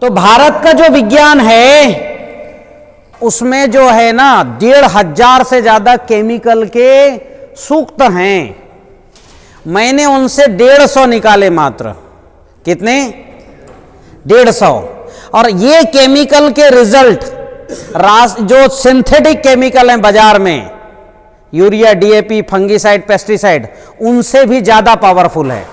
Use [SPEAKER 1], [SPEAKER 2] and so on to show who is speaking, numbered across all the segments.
[SPEAKER 1] तो भारत का जो विज्ञान है उसमें जो है ना 1500 से ज्यादा केमिकल के सूक्त हैं। मैंने उनसे 150 निकाले मात्र। कितने? 150। और ये केमिकल के रिजल्ट जो सिंथेटिक केमिकल हैं बाजार में, यूरिया, डीएपी, फंगीसाइड, पेस्टिसाइड, उनसे भी ज्यादा पावरफुल है।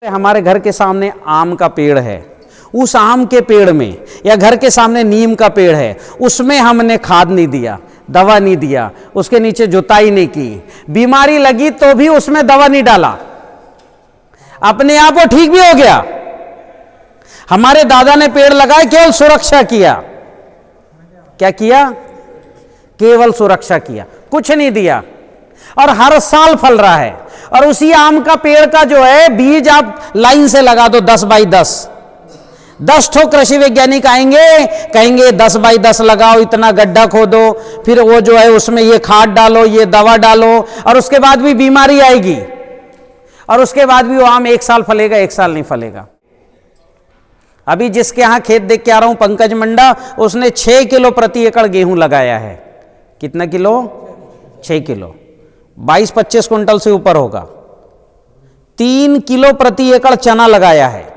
[SPEAKER 1] हमारे घर के सामने आम का पेड़ है, उस आम के पेड़ में, या घर के सामने नीम का पेड़ है, उसमें हमने खाद नहीं दिया, दवा नहीं दिया, उसके नीचे जुताई नहीं की, बीमारी लगी तो भी उसमें दवा नहीं डाला, अपने आप वो ठीक भी हो गया। हमारे दादा ने पेड़ लगाए, केवल सुरक्षा किया। क्या किया? केवल सुरक्षा किया, कुछ नहीं दिया, और हर साल फल रहा है। और उसी आम का पेड़ का जो है बीज आप लाइन से लगा दो 10 बाई 10, 10 ठो कृषि वैज्ञानिक आएंगे, कहेंगे 10 बाई 10 लगाओ, इतना गड्ढा खोदो, फिर वो जो है उसमें ये खाद डालो, ये दवा डालो, और उसके बाद भी बीमारी आएगी, और उसके बाद भी वो आम 1 साल फलेगा, 1 साल नहीं फलेगा। अभी जिसके यहां खेत देख के आ रहा हूं, पंकज मंडा, उसने 6 किलो प्रति एकड़ गेहूं लगाया है। कितना किलो? 6 किलो, 22-25 क्विंटल से ऊपर होगा। 3 किलो प्रति एकड़ चना लगाया है,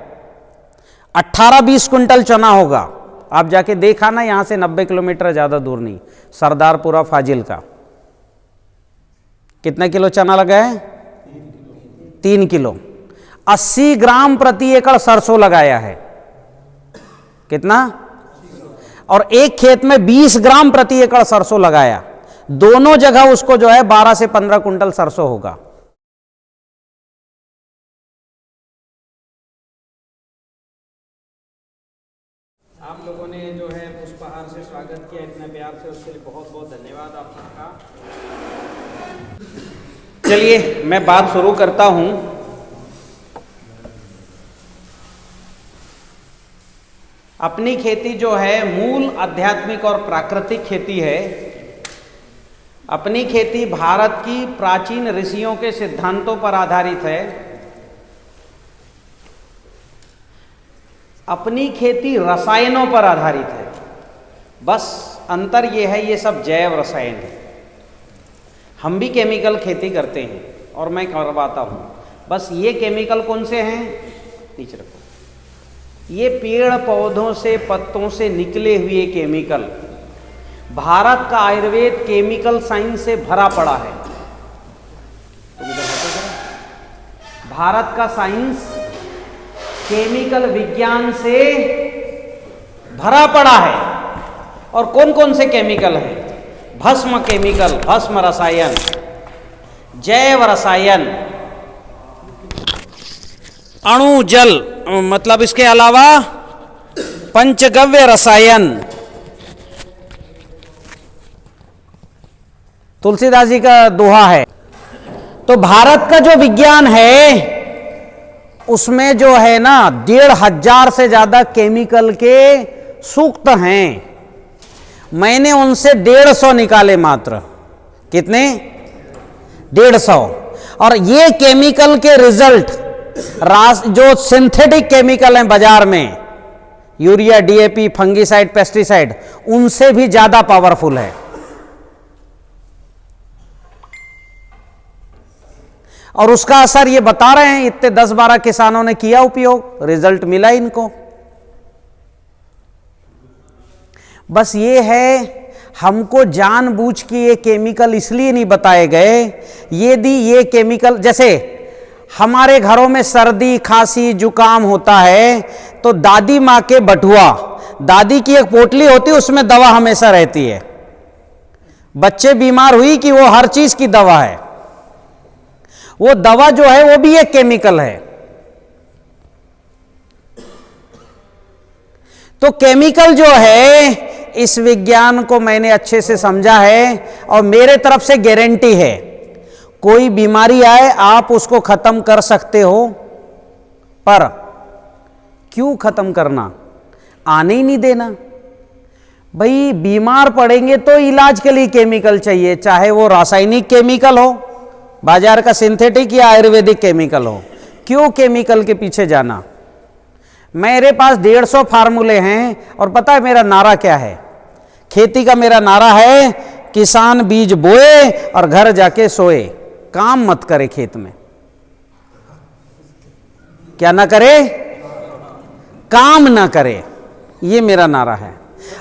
[SPEAKER 1] 18-20 क्विंटल चना होगा। आप जाके देखा ना, यहां से 90 किलोमीटर ज्यादा दूर नहीं, सरदारपुरा फाजिल का। कितना किलो चना लगा है? 3 किलो। 80 ग्राम प्रति एकड़ सरसों लगाया है। कितना? और एक खेत में 20 ग्राम प्रति एकड़ सरसों लगाया। दोनों जगह उसको जो है 12 से 15 कुंटल सरसों होगा। आप लोगों ने जो है पुष्पहार से स्वागत किया, इतना प्यार से, उसके लिए बहुत बहुत धन्यवाद आप सबका। चलिए मैं बात शुरू करता हूं। अपनी खेती जो है मूल आध्यात्मिक और प्राकृतिक खेती है। अपनी खेती भारत की प्राचीन ऋषियों के सिद्धांतों पर आधारित है। अपनी खेती रसायनों पर आधारित है। बस अंतर यह है, ये सब जैव रसायन है। हम भी केमिकल खेती करते हैं और मैं करवाता हूं। बस ये केमिकल कौन से हैं? नीचे रखो। ये पेड़ पौधों से, पत्तों से निकले हुए केमिकल। भारत का आयुर्वेद केमिकल साइंस से भरा पड़ा है। भारत का साइंस केमिकल विज्ञान से भरा पड़ा है। और कौन कौन से केमिकल हैं? भस्म केमिकल, भस्म रसायन, जैव रसायन, अणु जल, मतलब इसके अलावा पंचगव्य रसायन। तुलसीदास जी का दोहा है। तो भारत का जो विज्ञान है उसमें जो है ना 1500 से ज्यादा केमिकल के सूक्त हैं। मैंने उनसे 150 निकाले मात्र। कितने? 150। और ये केमिकल के रिजल्ट जो सिंथेटिक केमिकल हैं बाजार में, यूरिया, डीएपी, फंगीसाइड, पेस्टिसाइड, उनसे भी ज्यादा पावरफुल है। और उसका असर ये बता रहे हैं, इतने 10-12 किसानों ने किया उपयोग, रिजल्ट मिला इनको। बस ये है, हमको जानबूझ के ये केमिकल इसलिए नहीं बताए गए। यदि ये केमिकल, जैसे हमारे घरों में सर्दी, खांसी, जुकाम होता है तो दादी माँ के बटुआ, दादी की एक पोटली होती है, उसमें दवा हमेशा रहती है। बच्चे बीमार हुई कि वो हर चीज की दवा है। वो दवा जो है वो भी एक केमिकल है। तो केमिकल जो है, इस विज्ञान को मैंने अच्छे से समझा है और मेरे तरफ से गारंटी है, कोई बीमारी आए आप उसको खत्म कर सकते हो, पर क्यों खत्म करना? आने ही नहीं देना। भाई बीमार पड़ेंगे तो इलाज के लिए केमिकल चाहिए, चाहे वो रासायनिक केमिकल हो, बाजार का सिंथेटिक या आयुर्वेदिक केमिकल हो। क्यों केमिकल के पीछे जाना? मेरे पास 150 फार्मूले हैं और पता है मेरा नारा क्या है? खेती का मेरा नारा है, किसान बीज बोए और घर जाके सोए। काम मत करे खेत में। क्या ना करे? काम ना करे। ये मेरा नारा है।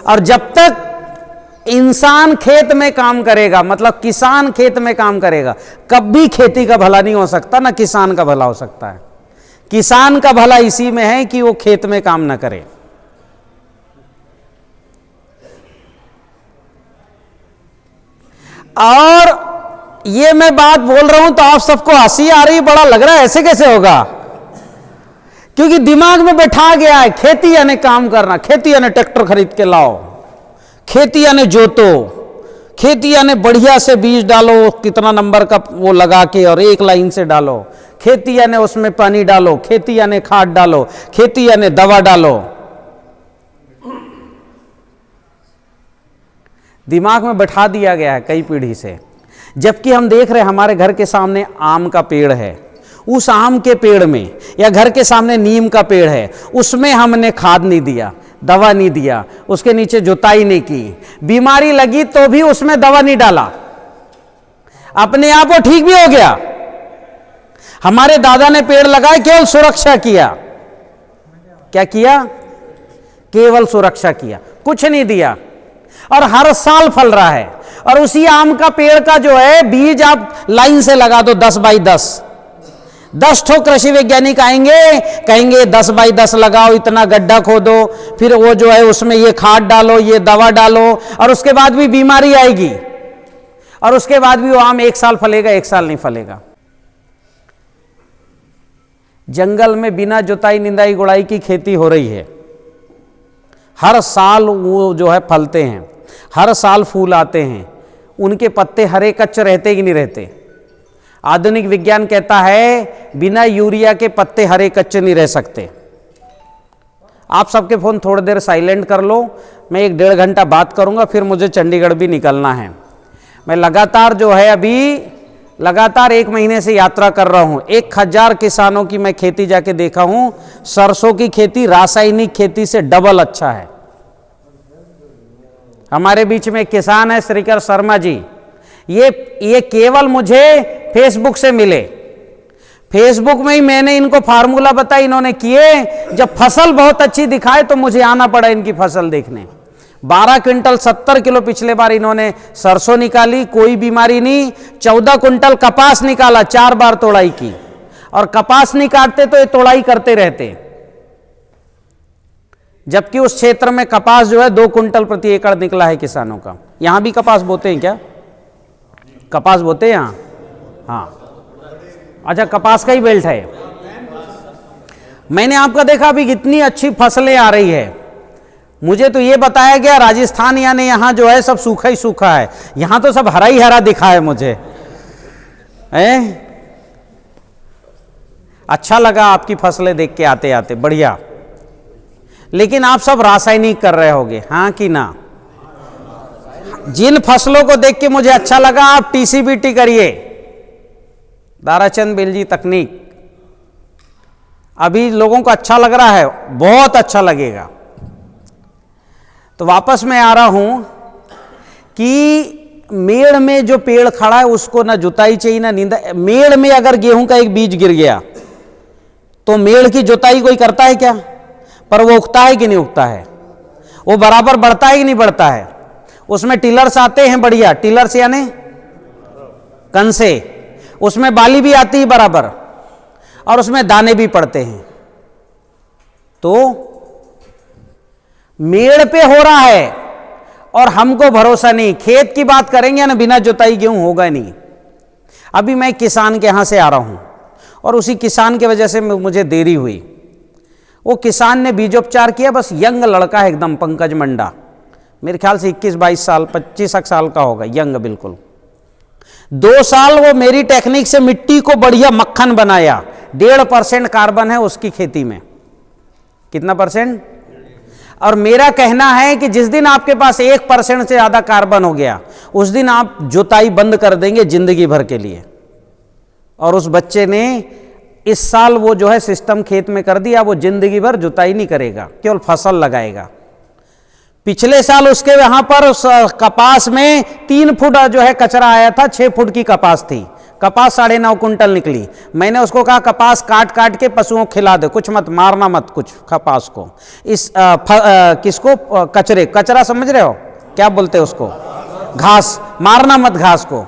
[SPEAKER 1] और जब तक इंसान खेत में काम करेगा, मतलब किसान खेत में काम करेगा, कभी खेती का भला नहीं हो सकता, ना किसान का भला हो सकता है। किसान का भला इसी में है कि वो खेत में काम ना करे। और ये मैं बात बोल रहा हूं तो आप सबको हंसी आ रही, बड़ा लग रहा है ऐसे कैसे होगा? क्योंकि दिमाग में बैठा गया है खेती यानी काम करना, खेती यानी ट्रैक्टर खरीद के लाओ, खेती यानी जोतो, खेती यानी बढ़िया से बीज डालो, कितना नंबर का वो लगा के और एक लाइन से डालो, खेती यानी उसमें पानी डालो, खेती यानी खाद डालो, खेती यानी दवा डालो। दिमाग में बैठा दिया गया है कई पीढ़ी से। जबकि हम देख रहे हैं हमारे घर के सामने आम का पेड़ है, उस आम के पेड़ में, या घर के सामने नीम का पेड़ है, उसमें हमने खाद नहीं दिया, दवा नहीं दिया, उसके नीचे जुताई नहीं की, बीमारी लगी तो भी उसमें दवा नहीं डाला, अपने आप वो ठीक भी हो गया। हमारे दादा ने पेड़ लगाए, केवल सुरक्षा किया। क्या किया? केवल सुरक्षा किया, कुछ नहीं दिया, और हर साल फल रहा है। और उसी आम का पेड़ का जो है बीज आप लाइन से लगा दो 10 बाई 10, 10 ठो कृषि वैज्ञानिक आएंगे, कहेंगे 10 बाई 10 लगाओ, इतना गड्ढा खोदो, फिर वो जो है उसमें ये खाद डालो, ये दवा डालो, और उसके बाद भी बीमारी आएगी, और उसके बाद भी वो आम 1 साल फलेगा, 1 साल नहीं फलेगा। जंगल में बिना जुताई निंदाई गुड़ाई की खेती हो रही है। हर साल वो जो है फलते हैं, हर साल फूल आते हैं, उनके पत्ते हरे कच्चे रहते कि नहीं रहते? आधुनिक विज्ञान कहता है बिना यूरिया के पत्ते हरे कच्चे नहीं रह सकते। आप सबके फोन थोड़ी देर साइलेंट कर लो, मैं 1-1.5 घंटा बात करूंगा, फिर मुझे चंडीगढ़ भी निकलना है। मैं लगातार जो है अभी लगातार 1 महीने से यात्रा कर रहा हूं। 1000 किसानों की मैं खेती जाके देखा हूं। सरसों की खेती रासायनिक खेती से डबल अच्छा है। हमारे बीच में किसान है श्रीकर शर्मा जी, ये केवल मुझे फेसबुक से मिले। फेसबुक में ही मैंने इनको फार्मूला बताया, इन्होंने किए। जब फसल बहुत अच्छी दिखाए तो मुझे आना पड़ा इनकी फसल देखने। 12 क्विंटल 70 किलो पिछले बार इन्होंने सरसों निकाली, कोई बीमारी नहीं। 14 क्विंटल कपास निकाला, 4 बार तोड़ाई की, और कपास नहीं काटते तो ये तोड़ाई करते रहते। जबकि उस क्षेत्र में कपास जो है 2 क्विंटल प्रति एकड़ निकला है किसानों का। यहां भी कपास बोते हैं क्या? कपास बोते हैं यहां? हाँ, अच्छा, कपास का ही बेल्ट है। मैंने आपका देखा अभी कितनी अच्छी फसलें आ रही है। मुझे तो ये बताया गया राजस्थान यानी यहां जो है सब सूखा ही सूखा है, यहां तो सब हरा ही हरा दिखा है मुझे। अच्छा लगा आपकी फसलें देख के आते आते, बढ़िया। लेकिन आप सब रासायनिक कर रहे होगे, हाँ कि ना? जिन फसलों को देख के मुझे अच्छा लगा, आप टीसीबीटी करिए, दाराचंद बेलजी तकनीक। अभी लोगों को अच्छा लग रहा है, बहुत अच्छा लगेगा। तो वापस मैं आ रहा हूं कि मेड़ में जो पेड़ खड़ा है उसको ना जुताई चाहिए ना नींदा। मेड़ में अगर गेहूं का एक बीज गिर गया तो मेड़ की जुताई कोई करता है क्या? पर वो उगता है कि नहीं उगता है? वो बराबर बढ़ता है कि नहीं बढ़ता है? उसमें टिलर्स आते हैं, बढ़िया टिलर्स यानी कंसे, उसमें बाली भी आती है बराबर, और उसमें दाने भी पड़ते हैं। तो मेड़ पे हो रहा है और हमको भरोसा नहीं। खेत की बात करेंगे ना, बिना जुताई गेहूं होगा नहीं। अभी मैं किसान के यहां से आ रहा हूं और उसी किसान की वजह से मुझे देरी हुई। वो किसान ने बीजोपचार किया, बस यंग लड़का है एकदम, पंकज मंडा, मेरे ख्याल से 21-22 साल 25 साल का होगा, यंग बिल्कुल। 2 साल वो मेरी टेक्निक से मिट्टी को बढ़िया मक्खन बनाया। 1.5% कार्बन है उसकी खेती में। कितना %? और मेरा कहना है कि जिस दिन आपके पास 1% से ज्यादा कार्बन हो गया, उस दिन आप जुताई बंद कर देंगे जिंदगी भर के लिए। और उस बच्चे ने इस साल वो जो है सिस्टम खेत में कर दिया, वो जिंदगी भर जुताई नहीं करेगा, केवल फसल लगाएगा। पिछले साल उसके यहां पर उस कपास में 3 फुट जो है कचरा आया था, 6 फुट की कपास थी, कपास 9.5 कुंटल निकली। मैंने उसको कहा कपास काट काट के पशुओं को खिला दे, कुछ मत मारना, मत कुछ कपास को, इस किसको, कचरा समझ रहे हो क्या बोलते हैं उसको, घास, मारना मत घास को।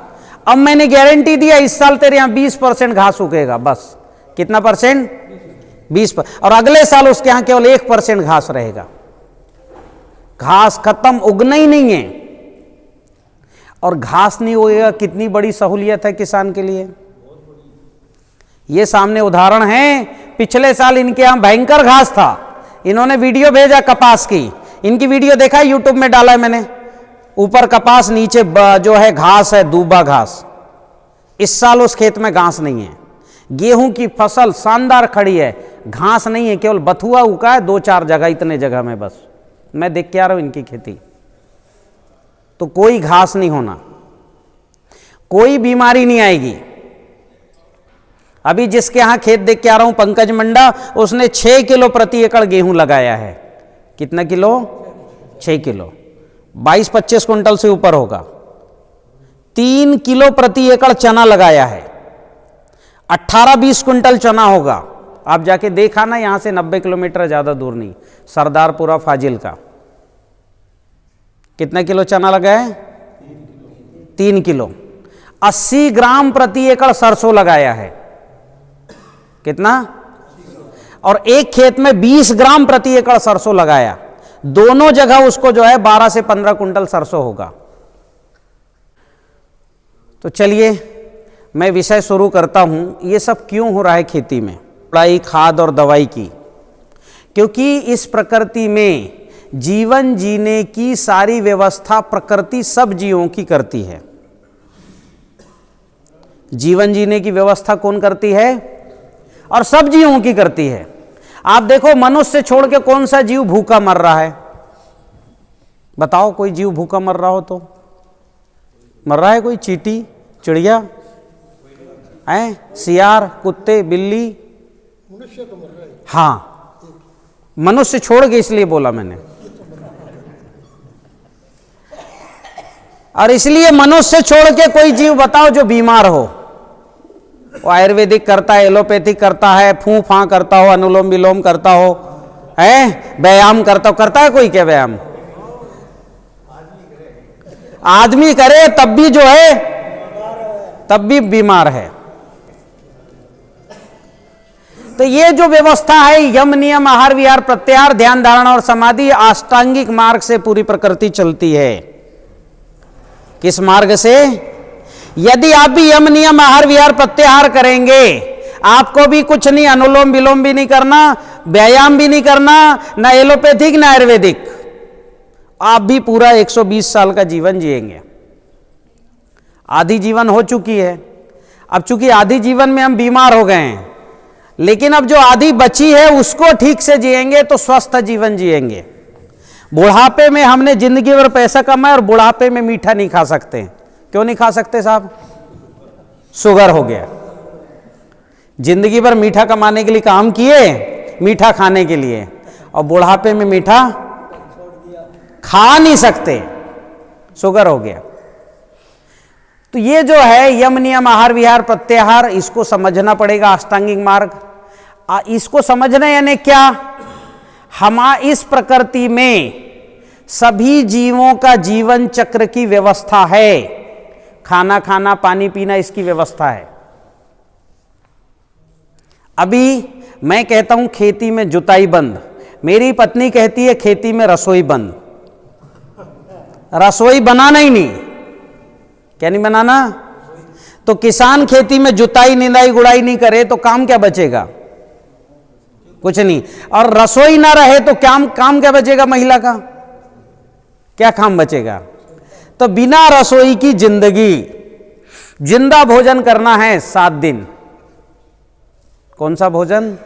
[SPEAKER 1] अब मैंने गारंटी दिया इस साल तेरे यहां 20% घास उगेगा, बस। कितना %? 20%। और अगले साल उसके यहां केवल 1% घास रहेगा। घास खत्म, उगना ही नहीं है। और घास नहीं उगेगा, कितनी बड़ी सहूलियत है किसान के लिए। ये सामने उदाहरण है, पिछले साल इनके यहां भयंकर घास था, इन्होंने वीडियो भेजा कपास की, इनकी वीडियो देखा यूट्यूब में डाला है मैंने, ऊपर कपास नीचे जो है घास है, दूबा घास। इस साल उस खेत में घास नहीं है, गेहूं की फसल शानदार खड़ी है, घास नहीं है, केवल बथुआ उगा है 2-4 जगह, इतने जगह में बस। मैं देख के आ रहा हूं इनकी खेती, तो कोई घास नहीं होना, कोई बीमारी नहीं आएगी। अभी जिसके यहां खेत देख के आ रहा हूं, पंकज मंडा, उसने 6 किलो प्रति एकड़ गेहूं लगाया है। कितना किलो? 6 किलो, 22-25 कुंटल से ऊपर होगा। 3 किलो प्रति एकड़ चना लगाया है, 18-20 कुंटल चना होगा। आप जाके देखा ना, यहां से 90 किलोमीटर ज्यादा दूर नहीं, सरदारपुरा फाजिल का। कितना किलो चना लगाया है? 3 किलो। 80 ग्राम प्रति एकड़ सरसों लगाया है। कितना? और एक खेत में 20 ग्राम प्रति एकड़ सरसों लगाया, दोनों जगह उसको जो है 12 से 15 कुंटल सरसों होगा। तो चलिए मैं विषय शुरू करता हूं। ये सब क्यों हो रहा है खेती में, पढ़ाई, खाद और दवाई की? क्योंकि इस प्रकृति में जीवन जीने की सारी व्यवस्था प्रकृति सब जीवों की करती है। जीवन जीने की व्यवस्था कौन करती है? और सब जीवों की करती है। आप देखो, मनुष्य छोड़ के कौन सा जीव भूखा मर रहा है? बताओ, कोई जीव भूखा मर रहा हो तो? मर रहा है कोई? चींटी, चिड़िया, सियार, कुत्ते, बिल्ली? मनुष्य तो मर रहा है। हाँ, मनुष्य छोड़ के इसलिए बोला मैंने। और इसलिए मनुष्य छोड़ के कोई जीव बताओ जो बीमार हो। वो आयुर्वेदिक करता है, एलोपैथिक करता है, फूं फां करता हो, अनुलोम विलोम करता हो, व्यायाम करता हो। करता है कोई क्या व्यायाम? आदमी करे तब भी जो है, तब भी बीमार है। तो ये जो व्यवस्था है, यम नियम आहार विहार प्रत्याहार ध्यान धारणा और समाधि, अष्टांगिक मार्ग से पूरी प्रकृति चलती है। किस मार्ग से? यदि आप भी यम नियम आहार विहार प्रत्याहार करेंगे, आपको भी कुछ नहीं, अनुलोम विलोम भी नहीं करना, व्यायाम भी नहीं करना, ना एलोपैथिक ना आयुर्वेदिक, आप भी पूरा 120 साल का जीवन जिएंगे। आधी जीवन हो चुकी है। अब चूंकि आधी जीवन में हम बीमार हो गए हैं, लेकिन अब जो आधी बची है उसको ठीक से जिएंगे तो स्वस्थ जीवन जिएंगे। बुढ़ापे में हमने जिंदगी भर पैसा कमाया और बुढ़ापे में मीठा नहीं खा सकते। क्यों नहीं खा सकते साहब? शुगर हो गया। जिंदगी भर मीठा कमाने के लिए काम किए, मीठा खाने के लिए, और बुढ़ापे में मीठा खा नहीं सकते, शुगर हो गया। तो ये जो है यम नियम आहार विहार प्रत्याहार, इसको समझना पड़ेगा। अष्टांगिक मार्ग, इसको समझना यानी क्या? इस प्रकृति में सभी जीवों का जीवन चक्र की व्यवस्था है। खाना खाना, पानी पीना, इसकी व्यवस्था है। अभी मैं कहता हूं खेती में जुताई बंद, मेरी पत्नी कहती है खेती में रसोई बंद। रसोई बनाना ही नहीं। क्या नहीं बनाना? तो किसान खेती में जुताई निंदाई गुड़ाई नहीं करे तो काम क्या बचेगा? कुछ नहीं। और रसोई ना रहे तो काम क्या बचेगा? महिला का क्या काम बचेगा? तो बिना रसोई की जिंदगी, जिंदा भोजन करना है 7 दिन। कौन सा भोजन?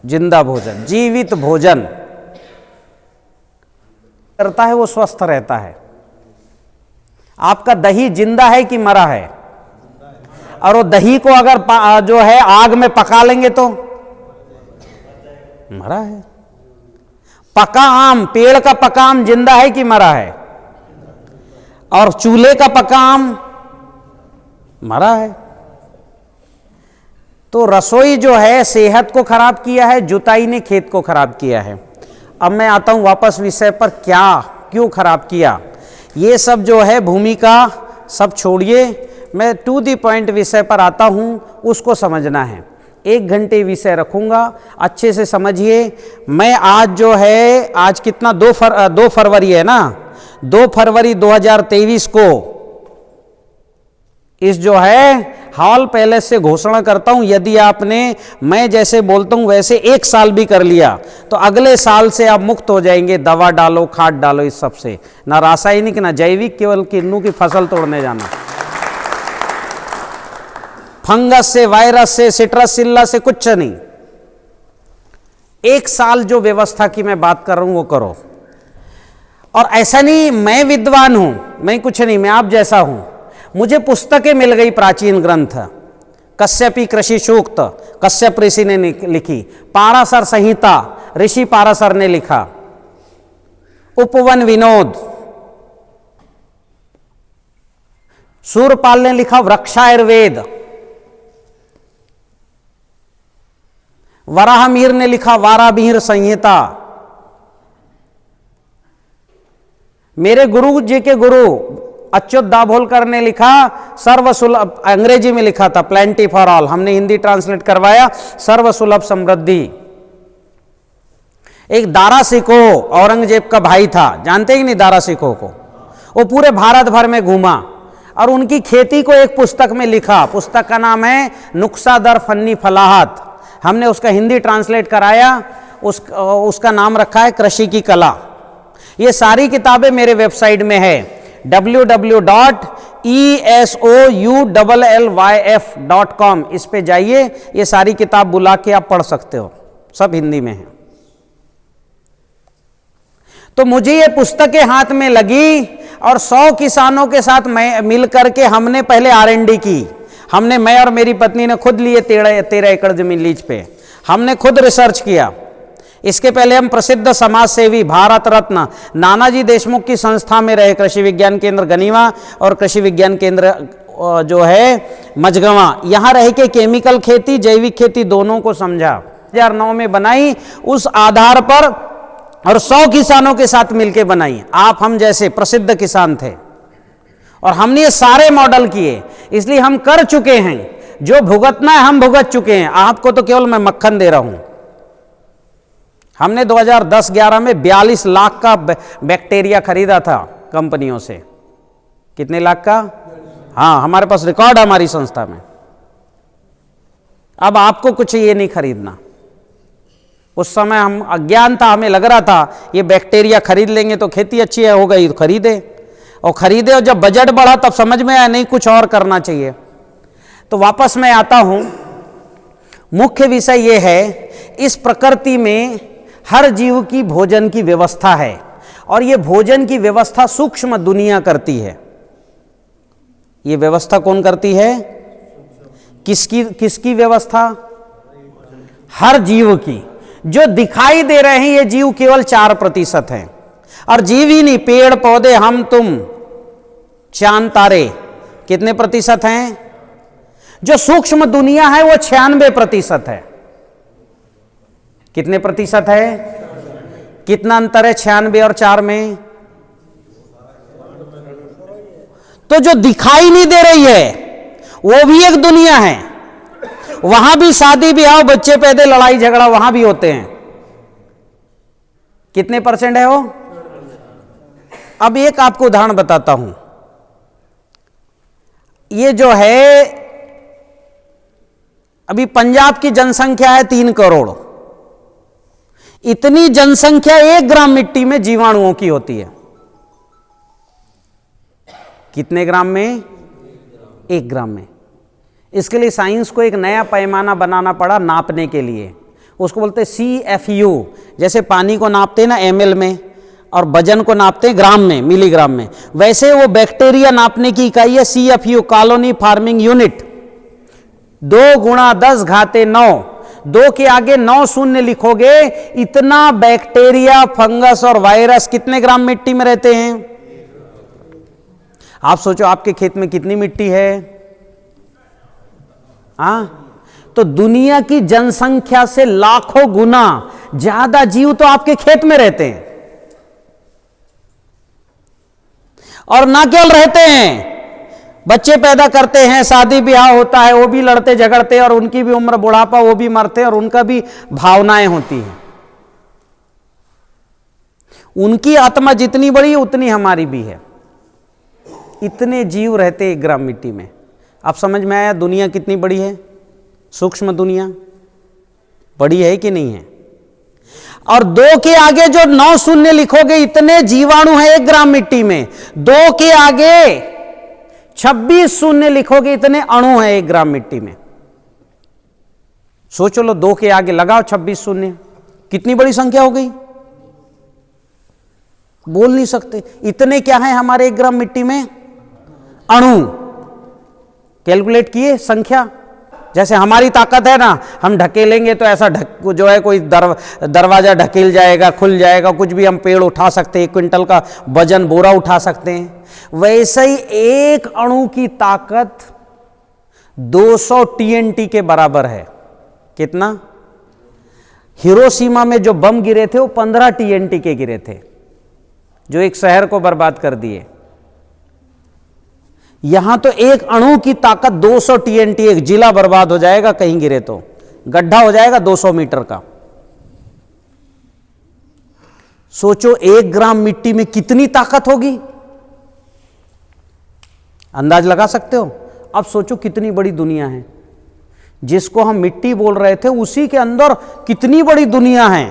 [SPEAKER 1] जिंदा भोजन, जीवित भोजन करता है वो स्वस्थ रहता है। आपका दही जिंदा है कि मरा है? और वो दही को अगर जो है आग में पका लेंगे तो मरा है। पका आम, पेड़ का पका आम जिंदा है कि मरा है? और चूल्हे का पका आम मरा है। तो रसोई जो है सेहत को खराब किया है, जुताई ने खेत को खराब किया है। अब मैं आता हूं वापस विषय पर, क्या क्यों खराब किया? ये सब जो है भूमिका सब छोड़िए, मैं टू दी पॉइंट विषय पर आता हूं, उसको समझना है। 1 घंटे विषय रखूंगा, अच्छे से समझिए। मैं आज जो है, आज कितना 2 फरवरी है ना, 2 फरवरी 2023 को इस जो है हॉल पैलेस से घोषणा करता हूं, यदि आपने मैं जैसे बोलता हूं वैसे 1 साल भी कर लिया तो अगले साल से आप मुक्त हो जाएंगे। दवा डालो, खाद डालो, इस सब से, ना रासायनिक ना जैविक, केवल किन्नू की फसल तोड़ने जाना। फंगस से, वायरस से, सिट्रसिल्ला से कुछ नहीं। 1 साल जो व्यवस्था की मैं बात कर रहा हूं वो करो। और ऐसा नहीं मैं विद्वान हूं, मैं कुछ नहीं, मैं आप जैसा हूं। मुझे पुस्तकें मिल गई, प्राचीन ग्रंथ, कश्यपी कृषि सूक्त कश्यप ऋषि ने लिखी, पाराशर संहिता ऋषि पाराशर ने लिखा, उपवन विनोद सूरपाल ने लिखा, वृक्षायुर्वेद वराहमिहिर ने लिखा, वारामिहिर संहिता। मेरे गुरु जी के गुरु अच्युत दाभोलकर ने लिखा, सर्वसुलभ, अंग्रेजी में लिखा था प्लेंटी फॉर ऑल, हमने हिंदी ट्रांसलेट करवाया, सर्वसुलभ समृद्धि। एक दारा सिको औरंगजेब का भाई था, जानते ही नहीं दारा सिको को? वो पूरे भारत भर में घूमा और उनकी खेती को एक पुस्तक में लिखा। पुस्तक का नाम है नुक्सा दर फन्नी फलाहत। हमने उसका हिंदी ट्रांसलेट कराया, उसका नाम रखा है कृषि की कला। ये सारी किताबें मेरे वेबसाइट में है, www.esoulllyf.com, इस पे जाइए, ये सारी किताब बुला के आप पढ़ सकते हो, सब हिंदी में है। तो मुझे ये पुस्तकें हाथ में लगी और 100 किसानों के साथ मैं मिल करके हमने पहले R&D की। हमने, मैं और मेरी पत्नी ने खुद लिए 13 एकड़ जमीन लीज पे, हमने खुद रिसर्च किया। इसके पहले हम प्रसिद्ध समाज सेवी भारत रत्न नानाजी देशमुख की संस्था में रहे, कृषि विज्ञान केंद्र गनीवा और कृषि विज्ञान केंद्र जो है मझगवा, यहां रह के केमिकल खेती, जैविक खेती दोनों को समझा। 2009 में बनाई, उस आधार पर और 100 किसानों के साथ मिलकर बनाई। आप हम जैसे प्रसिद्ध किसान थे और हमने ये सारे मॉडल किए, इसलिए हम कर चुके हैं। जो भुगतना है हम भुगत चुके हैं, आपको तो केवल मैं मक्खन दे रहा हूं। हमने 2010-11 में 42 लाख का बैक्टीरिया खरीदा था कंपनियों से। कितने लाख का? हाँ, हमारे पास रिकॉर्ड है हमारी संस्था में। अब आपको कुछ ये नहीं खरीदना। उस समय हम अज्ञान था, हमें लग रहा था ये बैक्टीरिया खरीद लेंगे तो खेती अच्छी हो गई, तो खरीदे और जब बजट बढ़ा तब समझ में आया नहीं, कुछ और करना चाहिए। तो वापस मैं आता हूं, मुख्य विषय ये है, इस प्रकृति में हर जीव की भोजन की व्यवस्था है और ये भोजन की व्यवस्था सूक्ष्म दुनिया करती है। ये व्यवस्था कौन करती है? किसकी व्यवस्था? हर जीव की। जो दिखाई दे रहे हैं ये जीव केवल 4% हैं, और जीव ही नहीं, पेड़ पौधे, हम तुम, चांद तारे कितने प्रतिशत हैं? जो सूक्ष्म दुनिया है वो 96% है। कितने प्रतिशत है? कितना अंतर है 96 और 4 में? तो जो दिखाई नहीं दे रही है वो भी एक दुनिया है, वहां भी शादी ब्याह, बच्चे पैदे, लड़ाई झगड़ा वहां भी होते हैं। कितने % है वो? अब एक आपको उदाहरण बताता हूं। ये जो है, अभी पंजाब की जनसंख्या है 3 करोड़। इतनी जनसंख्या 1 ग्राम मिट्टी में जीवाणुओं की होती है। कितने ग्राम में? 1 ग्राम में। इसके लिए साइंस को एक नया पैमाना बनाना पड़ा नापने के लिए, उसको बोलते हैं CFU। जैसे पानी को नापते हैं ना ml में, और वजन को नापते हैं ग्राम में, मिलीग्राम में, वैसे वो बैक्टीरिया नापने की इकाई है CFU, कॉलोनी फार्मिंग यूनिट। 2 गुणा 10 घाते 9, 2 के आगे 9 शून्य लिखोगे, इतना बैक्टीरिया, फंगस और वायरस कितने ग्राम मिट्टी में रहते हैं? आप सोचो आपके खेत में कितनी मिट्टी है? तो दुनिया की जनसंख्या से लाखों गुना ज्यादा जीव तो आपके खेत में रहते हैं। और ना केवल रहते हैं, बच्चे पैदा करते हैं, शादी ब्याह होता है, वो भी लड़ते झगड़ते, और उनकी भी उम्र बुढ़ापा, वो भी मरते हैं, और उनका भी भावनाएं होती हैं। उनकी आत्मा जितनी बड़ी है उतनी हमारी भी है। इतने जीव रहते 1 ग्राम मिट्टी में। अब समझ में आया दुनिया कितनी बड़ी है? सूक्ष्म दुनिया बड़ी है कि नहीं है? और 2 के आगे जो 9 शून्य लिखोगे, इतने जीवाणु हैं 1 ग्राम मिट्टी में। 2 के आगे 26 शून्य लिखोगे, इतने अणु हैं 1 ग्राम मिट्टी में। सोचो लो, 2 के आगे लगाओ 26 शून्य, कितनी बड़ी संख्या हो गई? बोल नहीं सकते। इतने क्या है हमारे 1 ग्राम मिट्टी में? अणु। कैलकुलेट किए संख्या? जैसे हमारी ताकत है ना, हम ढकेलेंगे तो ऐसा जो है कोई दरवाजा ढकेल जाएगा, खुल जाएगा, कुछ भी हम पेड़ उठा सकते हैं, 1 क्विंटल का वजन बोरा उठा सकते हैं। वैसे ही एक अणु की ताकत 200 TNT के बराबर है। कितना? हिरोशिमा में जो बम गिरे थे वो 15 TNT के गिरे थे, जो एक शहर को बर्बाद कर दिए। यहां तो एक अणु की ताकत 200 TNT, एक जिला बर्बाद हो जाएगा कहीं गिरे तो, गड्ढा हो जाएगा 200 मीटर का। सोचो 1 ग्राम मिट्टी में कितनी ताकत होगी, अंदाज लगा सकते हो? अब सोचो कितनी बड़ी दुनिया है। जिसको हम मिट्टी बोल रहे थे, उसी के अंदर कितनी बड़ी दुनिया है,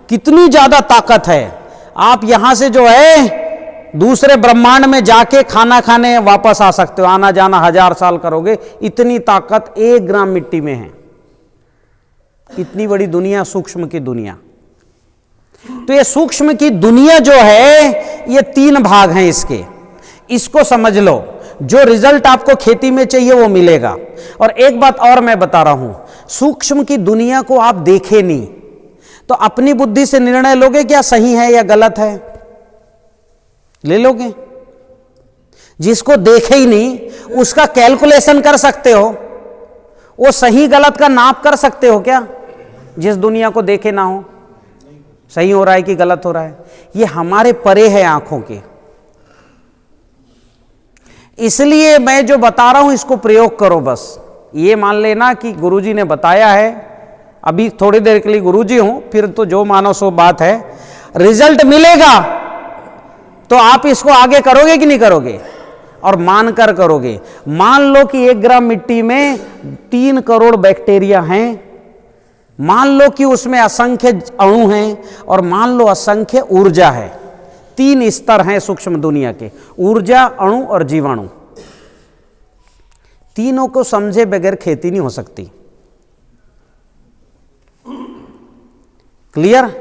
[SPEAKER 1] कितनी ज्यादा ताकत है। आप यहां से जो है दूसरे ब्रह्मांड में जाके खाना खाने वापस आ सकते हो, आना जाना 1000 साल करोगे, इतनी ताकत 1 ग्राम मिट्टी में है। इतनी बड़ी दुनिया, सूक्ष्म की दुनिया। तो ये सूक्ष्म की दुनिया जो है, ये 3 भाग हैं इसके। इसको समझ लो, जो रिजल्ट आपको खेती में चाहिए वो मिलेगा। और एक बात और मैं बता रहा हूं, सूक्ष्म की दुनिया को आप देखे नहीं तो अपनी बुद्धि से निर्णय लोगे क्या सही है या गलत है? ले लोगे। जिसको देखे ही नहीं उसका कैलकुलेशन कर सकते हो? वो सही गलत का नाप कर सकते हो क्या? जिस दुनिया को देखे ना हो, सही हो रहा है कि गलत हो रहा है? ये हमारे परे है आंखों के। इसलिए मैं जो बता रहा हूं इसको प्रयोग करो। बस ये मान लेना कि गुरुजी ने बताया है, अभी थोड़ी देर के लिए गुरुजी हूं, फिर तो जो मानो सो बात है। रिजल्ट मिलेगा तो आप इसको आगे करोगे कि नहीं करोगे? और मानकर करोगे। मान लो कि 1 ग्राम मिट्टी में 3 करोड़ बैक्टीरिया हैं, मान लो कि उसमें असंख्य अणु हैं, और मान लो असंख्य ऊर्जा है। 3 स्तर हैं सूक्ष्म दुनिया के, ऊर्जा, अणु और जीवाणु। तीनों को समझे बगैर खेती नहीं हो सकती। क्लियर?